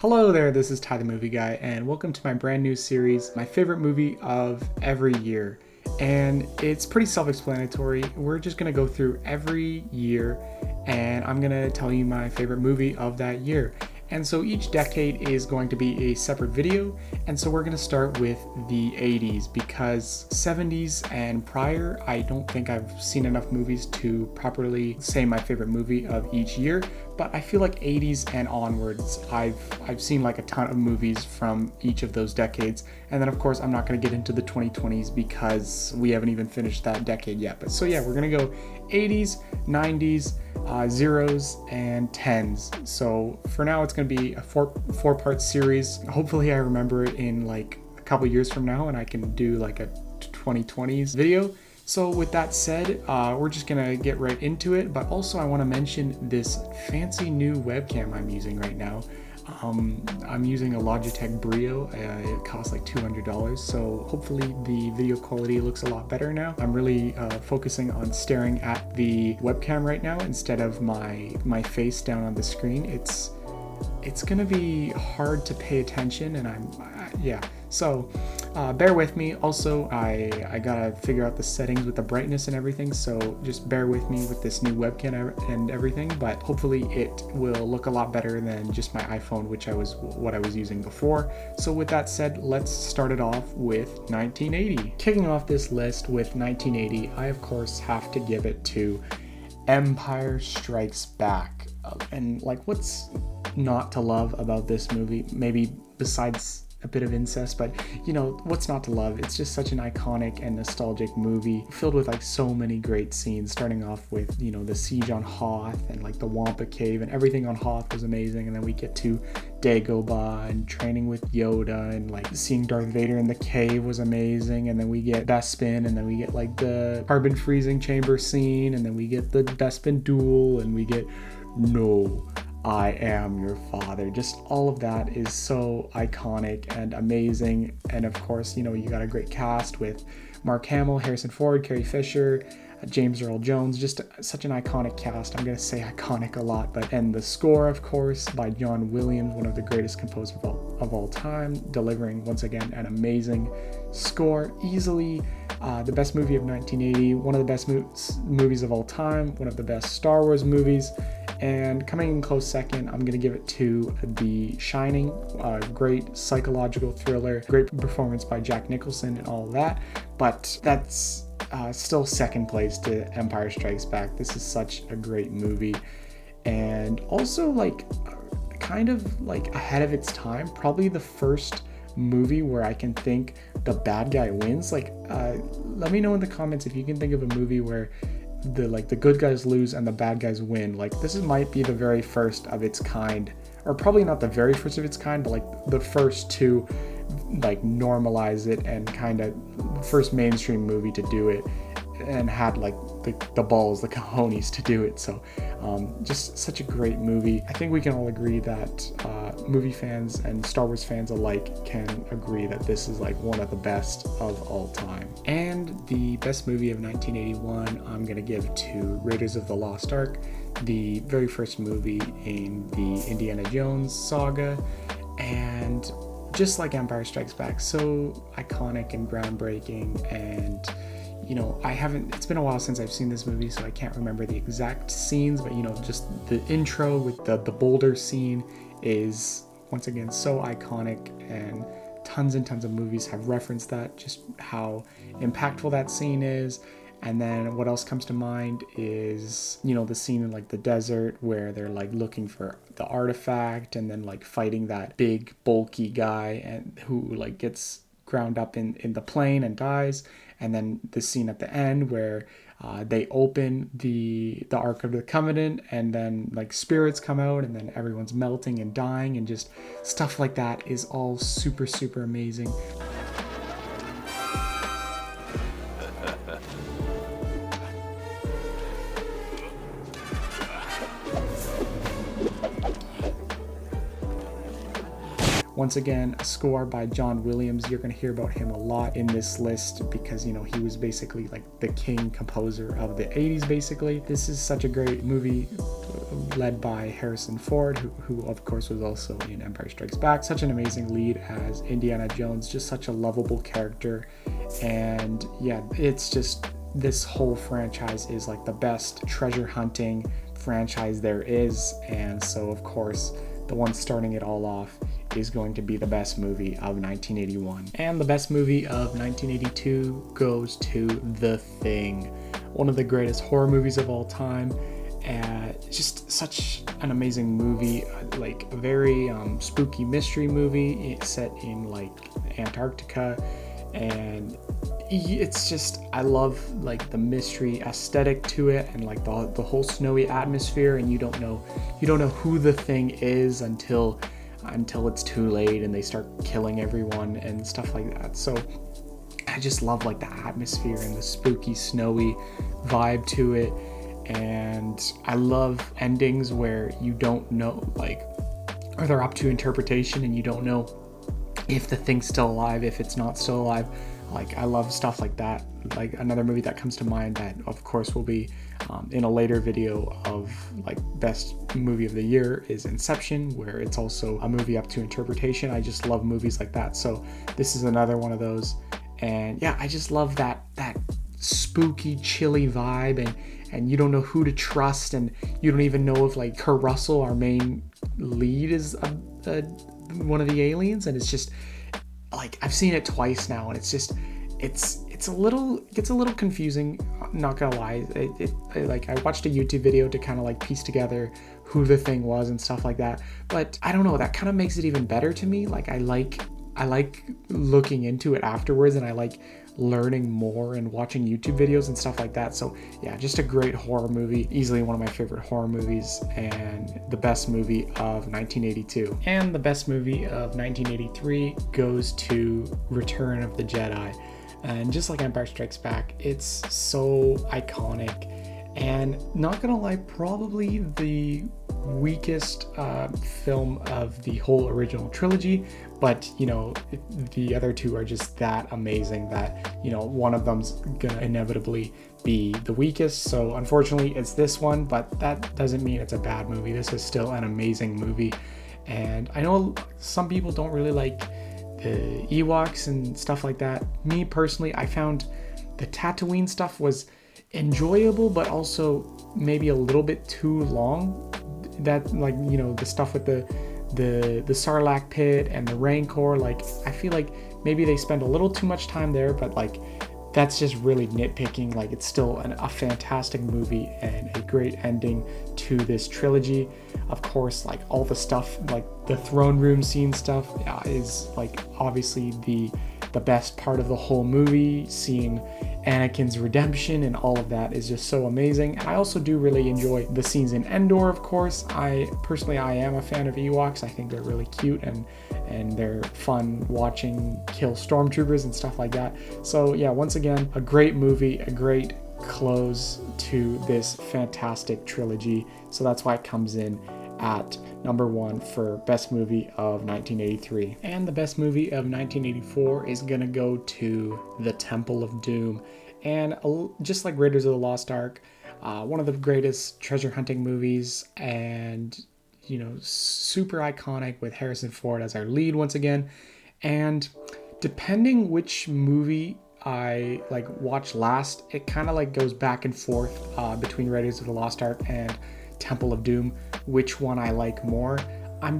Hello there, this is Ty the Movie Guy, and welcome to my brand new series, my favorite movie of every year. And it's pretty self-explanatory. We're just gonna go through every year, and I'm gonna tell you my favorite movie of that year. And so each decade is going to be a separate video, and so we're gonna start with the 80s because 70s and prior, I don't think I've seen enough movies to properly say my favorite movie of each year. But I feel like 80s and onwards, I've seen like a ton of movies from each of those decades. And then of course, I'm not gonna get into the 2020s because we haven't even finished that decade yet. But so yeah, we're gonna go 80s, 90s, zeros, and tens. So for now, it's gonna be a four-part series. Hopefully I remember it in like a couple years from now and I can do like a 2020s video. So with that said, we're just gonna get right into it, but also I wanna mention this fancy new webcam I'm using right now. I'm using a Logitech Brio. It costs like $200, so hopefully the video quality looks a lot better now. I'm really focusing on staring at the webcam right now instead of my face down on the screen. It's gonna be hard to pay attention, and yeah. So bear with me. Also, I gotta figure out the settings with the brightness and everything, so just bear with me with this new webcam and everything, but hopefully it will look a lot better than just my iPhone, which what I was using before. So with that said, let's start it off with 1980. Kicking off this list with 1980, I of course have to give it to Empire Strikes Back. And like, what's not to love about this movie? Maybe besides a bit of incest, but you know, what's not to love? It's just such an iconic and nostalgic movie filled with like so many great scenes, starting off with, you know, the siege on Hoth and like the Wampa Cave, and everything on Hoth was amazing. And then we get to Dagobah and training with Yoda, and like seeing Darth Vader in the cave was amazing. And then we get Bespin, and then we get like the carbon freezing chamber scene, and then we get the Bespin duel, and we get "No, I am your father." Just all of that is so iconic and amazing. And of course, you know, you got a great cast with Mark Hamill, Harrison Ford, Carrie Fisher, James Earl Jones, just such an iconic cast. I'm gonna say iconic a lot, and the score, of course, by John Williams, one of the greatest composers of all time, delivering once again an amazing score. Easily the best movie of 1980, one of the best movies of all time, one of the best Star Wars movies. And coming in close second, I'm going to give it to The Shining, great psychological thriller, great performance by Jack Nicholson and all of that. But that's still second place to Empire Strikes Back. This is such a great movie. And also like kind of like ahead of its time, probably the first movie where I can think the bad guy wins. Like, let me know in the comments if you can think of a movie where the good guys lose and the bad guys win. Like, might be the very first of its kind, or probably not the very first of its kind, but like the first to like normalize it, and kind of first mainstream movie to do it, and had like the balls, the cojones to do it. So just such a great movie. I think we can all agree that movie fans and Star Wars fans alike can agree that this is like one of the best of all time. And the best movie of 1981, I'm gonna give to Raiders of the Lost Ark, the very first movie in the Indiana Jones saga. And just like Empire Strikes Back, so iconic and groundbreaking. And you know, it's been a while since I've seen this movie, so I can't remember the exact scenes, but you know, just the intro with the boulder scene is once again so iconic, and tons and tons of movies have referenced that, just how impactful that scene is. And then what else comes to mind is, you know, the scene in like the desert where they're like looking for the artifact, and then like fighting that big bulky guy and who like gets ground up in the plane and dies. And then the scene at the end where they open the Ark of the Covenant, and then like spirits come out, and then everyone's melting and dying, and just stuff like that is all super, super amazing. Once again, a score by John Williams. You're going to hear about him a lot in this list because, you know, he was basically like the king composer of the 80s, basically. This is such a great movie led by Harrison Ford, who of course was also in Empire Strikes Back. Such an amazing lead as Indiana Jones, just such a lovable character. And yeah, it's just, this whole franchise is like the best treasure hunting franchise there is. And so of course, the one starting it all off is going to be the best movie of 1981. And the best movie of 1982 goes to The Thing, one of the greatest horror movies of all time. Just such an amazing movie, like a very spooky mystery movie set in like Antarctica. And it's just, I love like the mystery aesthetic to it, and like the whole snowy atmosphere, and you don't know who the thing is until it's too late and they start killing everyone and stuff like that. So I just love like the atmosphere and the spooky snowy vibe to it. And I love endings where you don't know, like, or they're up to interpretation and you don't know if the thing's still alive, if it's not still alive. Like, I love stuff like that. Like, another movie that comes to mind that of course will be in a later video of like best movie of the year is Inception, where it's also a movie up to interpretation. I just love movies like that. So this is another one of those. And yeah, I just love that spooky, chilly vibe, and you don't know who to trust, and you don't even know if like Kurt Russell, our main lead, is one of the aliens. And it's just like, I've seen it twice now, and it's just gets a little confusing, not gonna lie. I watched a YouTube video to kind of like piece together who the thing was and stuff like that, but I don't know, that kind of makes it even better to me. Like, I like looking into it afterwards, and I like learning more and watching YouTube videos and stuff like that. So yeah, just a great horror movie, easily one of my favorite horror movies, and the best movie of 1982. And the best movie of 1983 goes to Return of the Jedi. And just like Empire Strikes Back, it's so iconic, and not gonna lie, probably the weakest film of the whole original trilogy. But you know, the other two are just that amazing that, you know, one of them's gonna inevitably be the weakest. So unfortunately it's this one, but that doesn't mean it's a bad movie. This is still an amazing movie. And I know some people don't really like the Ewoks and stuff like that. Me personally, I found the Tatooine stuff was enjoyable, but also maybe a little bit too long. That, like, you know, the stuff with the Sarlacc pit and the Rancor, like, I feel like maybe they spend a little too much time there, but like, that's just really nitpicking. Like, it's still a fantastic movie and a great ending to this trilogy. Of course, like, all the stuff, like the throne room scene stuff, is like obviously the best part of the whole movie. Seeing Anakin's redemption and all of that is just so amazing. And I also do really enjoy the scenes in Endor, of course. I am a fan of Ewoks. I think they're really cute, and they're fun watching kill stormtroopers and stuff like that. So yeah, once again, a great movie, a great close to this fantastic trilogy. So that's why it comes in at number 1 for best movie of 1983. And the best movie of 1984 is gonna go to The Temple of Doom. And just like Raiders of the Lost Ark, one of the greatest treasure hunting movies, and, you know, super iconic with Harrison Ford as our lead once again. And depending which movie I like watch last, it kind of like goes back and forth between Raiders of the Lost Ark and Temple of Doom, which one I like more. I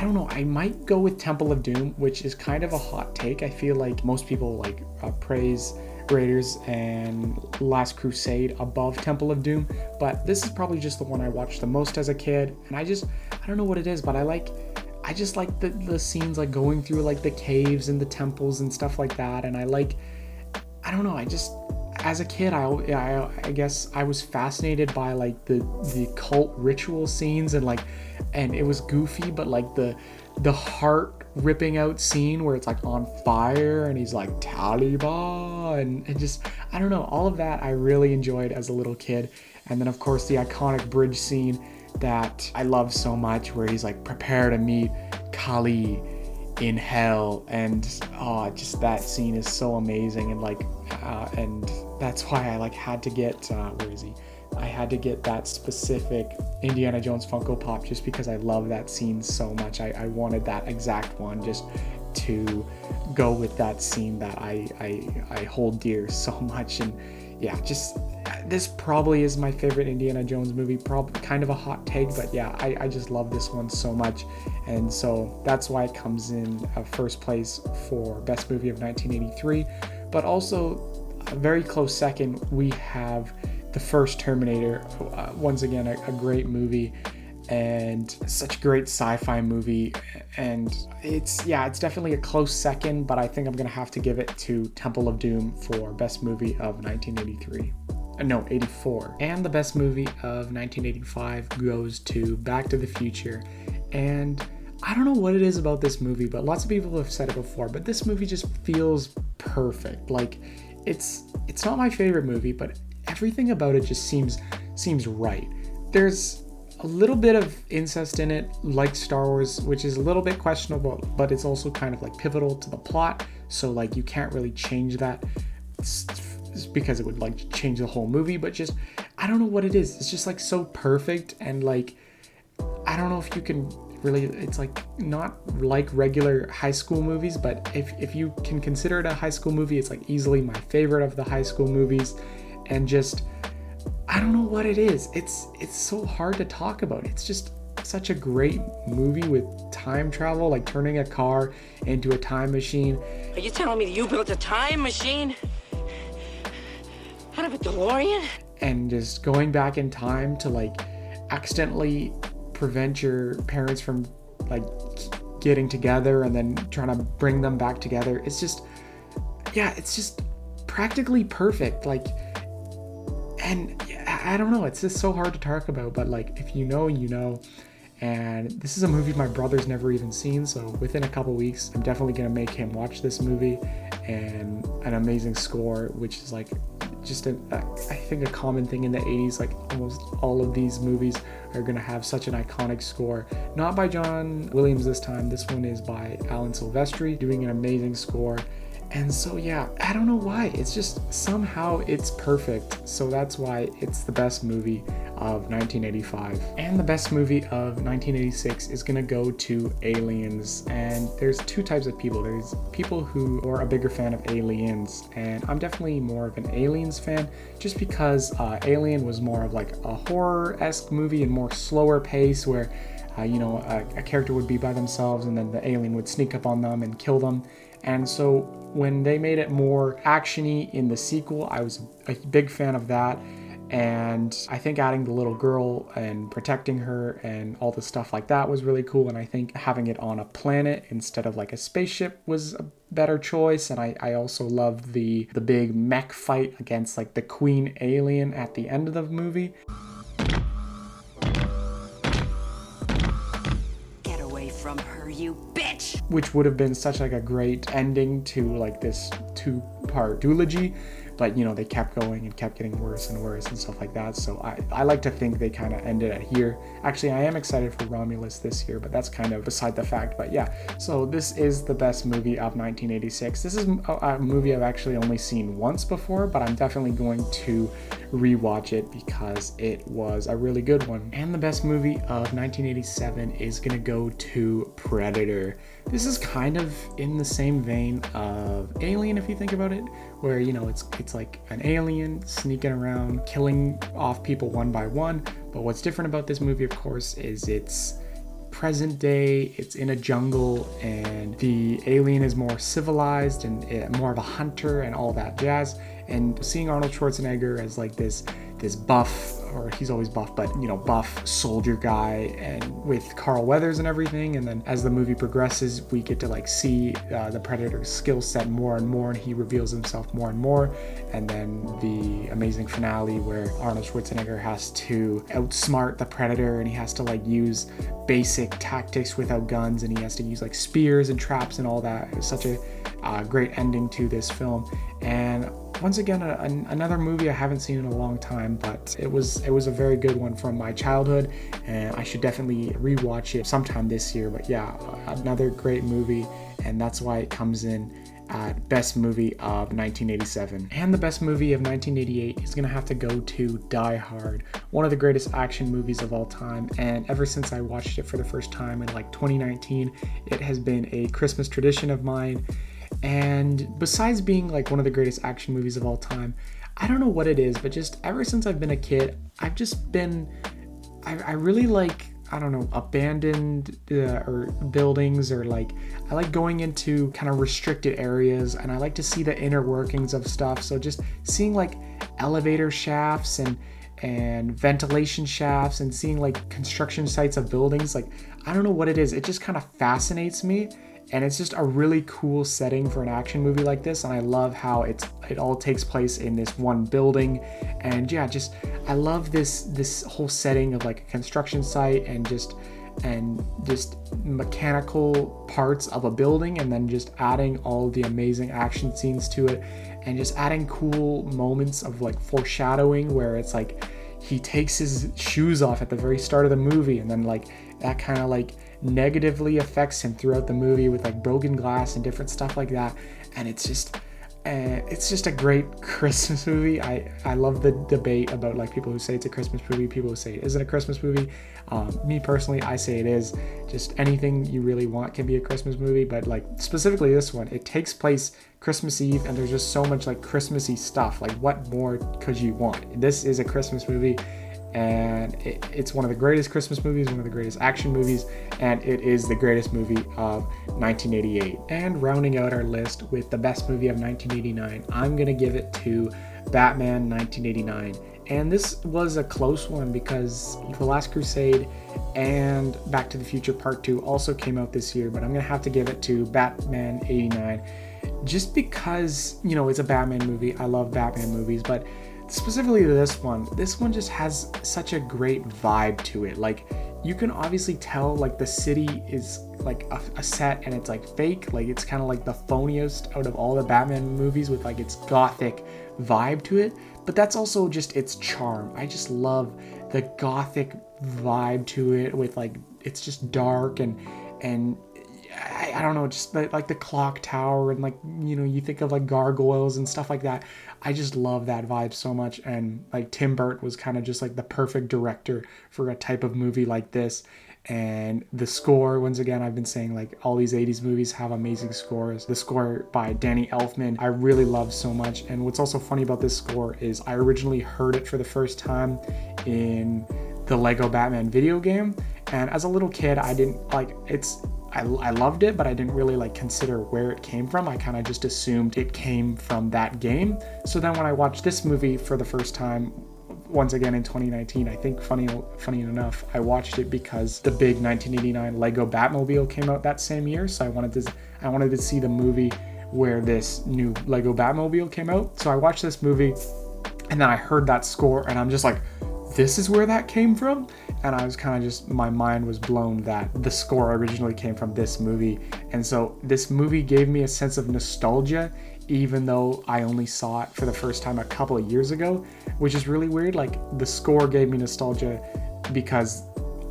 don't know, I might go with Temple of Doom, which is kind of a hot take. I feel like most people like praise Raiders and Last Crusade above Temple of Doom, but this is probably just the one I watched the most as a kid. And I don't know what it is, but I just like the scenes, like going through like the caves and the temples and stuff like that. And I don't know, as a kid, I guess I was fascinated by like the cult ritual scenes, and it was goofy, but like the heart ripping out scene where it's like on fire and he's like Taliban, and just, I don't know, all of that I really enjoyed as a little kid. And then of course the iconic bridge scene that I love so much, where he's like, prepare to meet Kali in hell, and just that scene is so amazing. And like and that's why I like had to get where is he, I had to get that specific Indiana Jones Funko Pop just because I love that scene so much. I wanted that exact one just to go with that scene that I hold dear so much. And yeah, just this probably is my favorite Indiana Jones movie. Probably kind of a hot take, but yeah, I just love this one so much. And so that's why it comes in first place for best movie of 1983. But also a very close second, we have the first Terminator. Once again, a great movie and such a great sci-fi movie. And it's definitely a close second, but I think I'm gonna have to give it to Temple of Doom for best movie of 1983. No, 84. And the best movie of 1985 goes to Back to the Future. And I don't know what it is about this movie, but lots of people have said it before, but this movie just feels perfect. Like, it's not my favorite movie, but everything about it just seems right. There's a little bit of incest in it, like Star Wars, which is a little bit questionable, but it's also kind of like pivotal to the plot. So like you can't really change that because it would like change the whole movie, but just, I don't know what it is. It's just like so perfect. And like, I don't know if you can really, it's like not like regular high school movies, but if you can consider it a high school movie, it's like easily my favorite of the high school movies. And just, I don't know what it is. It's so hard to talk about. It's just such a great movie with time travel, like turning a car into a time machine. Are you telling me that you built a time machine out of a DeLorean? And just going back in time to like accidentally prevent your parents from like getting together and then trying to bring them back together. It's just, yeah, it's just practically perfect. Like, and I don't know, it's just so hard to talk about, but like if you know, you know. And this is a movie my brother's never even seen, so within a couple weeks I'm definitely gonna make him watch this movie. And an amazing score, which is like just I think a common thing in the 80s. Like almost all of these movies are gonna have such an iconic score. Not by John Williams this time, this one is by Alan Silvestri, doing an amazing score. And so yeah, I don't know why, it's just somehow it's perfect. So that's why it's the best movie of 1985. And the best movie of 1986 is gonna go to Aliens. And there's two types of people. There's people who are a bigger fan of Aliens, and I'm definitely more of an Aliens fan, just because Alien was more of like a horror-esque movie and more slower pace, where a character would be by themselves and then the alien would sneak up on them and kill them. And so when they made it more actiony in the sequel, I was a big fan of that. And I think adding the little girl and protecting her and all the stuff like that was really cool. And I think having it on a planet instead of like a spaceship was a better choice. And I also loved the big mech fight against like the queen alien at the end of the movie. Get away from her, you bitch! Which would have been such like a great ending to like this 2-part duology. But they kept going and kept getting worse and worse and stuff like that. So I like to think they kind of ended it here. Actually, I am excited for Romulus this year, but that's kind of beside the fact. But yeah, so this is the best movie of 1986. This is a movie I've actually only seen once before, but I'm definitely going to rewatch it because it was a really good one. And the best movie of 1987 is gonna go to Predator. This is kind of in the same vein of Alien, if you think about it, where it's like an alien sneaking around killing off people one by one. But what's different about this movie, of course, is it's present day, it's in a jungle, and the alien is more civilized and more of a hunter and all that jazz. And seeing Arnold Schwarzenegger as like this buff, or he's always buff, but buff soldier guy, and with Carl Weathers and everything. And then as the movie progresses, we get to like see the Predator's skill set more and more, and he reveals himself more and more. And then the amazing finale where Arnold Schwarzenegger has to outsmart the Predator, and he has to like use basic tactics without guns, and he has to use like spears and traps and all that. It was such a great ending to this film. And once again, another movie I haven't seen in a long time, but it was a very good one from my childhood, and I should definitely rewatch it sometime this year. But yeah, another great movie, and that's why it comes in at best movie of 1987. And the best movie of 1988 is gonna have to go to Die Hard, one of the greatest action movies of all time. And ever since I watched it for the first time in like 2019, it has been a Christmas tradition of mine. And besides being like one of the greatest action movies of all time, I don't know what it is, but just ever since I've been a kid, I've just been, I really like, I don't know, abandoned or buildings, or like, I like going into kind of restricted areas, and I like to see the inner workings of stuff. So just seeing like elevator shafts and ventilation shafts and seeing like construction sites of buildings, like, I don't know what it is. It just kind of fascinates me. And it's just a really cool setting for an action movie like this. And I love how it all takes place in this one building. And yeah, just, I love this whole setting of like a construction site and just mechanical parts of a building, and then just adding all the amazing action scenes to it, and just adding cool moments of like foreshadowing where it's like he takes his shoes off at the very start of the movie, and then like that kind of like negatively affects him throughout the movie with like broken glass and different stuff like that. And it's just a great Christmas movie. I love the debate about like people who say it's a Christmas movie, people who say it isn't a Christmas movie. Me personally, I say it is. Just anything you really want can be a Christmas movie, but like specifically this one, it takes place Christmas Eve, and there's just so much like Christmassy stuff. Like, what more could you want? This is a Christmas movie, and it's one of the greatest Christmas movies, one of the greatest action movies, and it is the greatest movie of 1988. And rounding out our list with the best movie of 1989, I'm gonna give it to Batman 1989. And this was a close one because The Last Crusade and Back to the Future Part 2 also came out this year, but I'm gonna have to give it to Batman 89 just because, you know, it's a Batman movie. I love Batman movies, but specifically this one just has such a great vibe to it. Like, you can obviously tell like the city is like a set, and it's like fake, like it's kind of like the phoniest out of all the Batman movies with like its gothic vibe to it, but that's also just its charm. I just love the gothic vibe to it with like, it's just dark and I don't know, just like the clock tower, and like, you know, you think of like gargoyles and stuff like that. I just love that vibe so much. And like Tim Burton was kind of just like the perfect director for a type of movie like this. And the score, once again, I've been saying like all these 80s movies have amazing scores. The score by Danny Elfman, I really love so much. And what's also funny about this score is I originally heard it for the first time in the Lego Batman video game. And as a little kid, I didn't like I loved it, but I didn't really like consider where it came from. I kind of just assumed it came from that game. So then when I watched this movie for the first time, once again in 2019, I think funny enough, I watched it because the big 1989 Lego Batmobile came out that same year. So I wanted to see the movie where this new Lego Batmobile came out. So I watched this movie, and then I heard that score, and I'm just like, this is where that came from? And I was kind of just, my mind was blown that the score originally came from this movie. And so this movie gave me a sense of nostalgia, even though I only saw it for the first time a couple of years ago, which is really weird. Like, the score gave me nostalgia because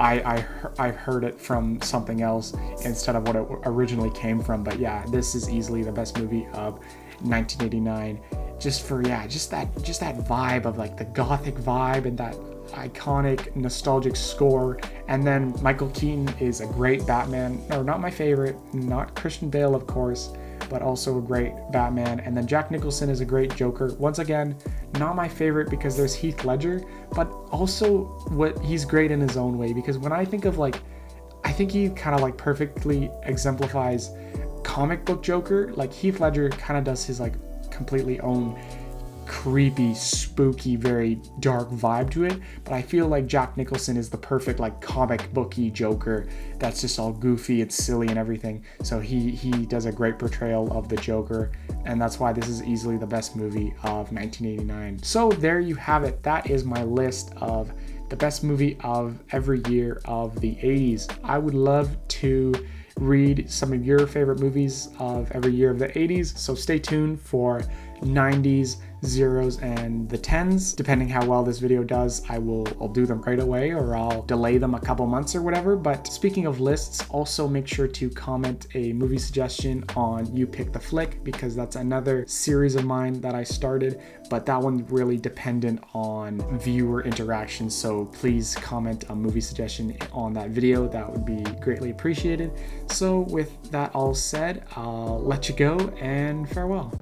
I heard it from something else instead of what it originally came from. But yeah, this is easily the best movie of 1989. Just that vibe of like the gothic vibe and that iconic nostalgic score. And then Michael Keaton is a great Batman, or not my favorite, not Christian Bale of course, but also a great Batman. And then Jack Nicholson is a great Joker. Once again, not my favorite because there's Heath Ledger, but also he's great in his own way, because when I think of like, I think he kind of like perfectly exemplifies comic book Joker. Like Heath Ledger kind of does his like completely own creepy, spooky, very dark vibe to it, but I feel like Jack Nicholson is the perfect like comic booky Joker that's just all goofy and silly and everything. So he does a great portrayal of the Joker, and that's why this is easily the best movie of 1989. So there you have it. That is my list of the best movie of every year of the 80s. I would love to read some of your favorite movies of every year of the 80s, so stay tuned for 90s, zeros, and the 10s. Depending how well this video does, I'll do them right away, or I'll delay them a couple months or whatever. But speaking of lists, also make sure to comment a movie suggestion on You Pick the Flick, because that's another series of mine that I started, but that one's really dependent on viewer interaction. So please comment a movie suggestion on that video. That would be greatly appreciated. So with that all said, I'll let you go and farewell.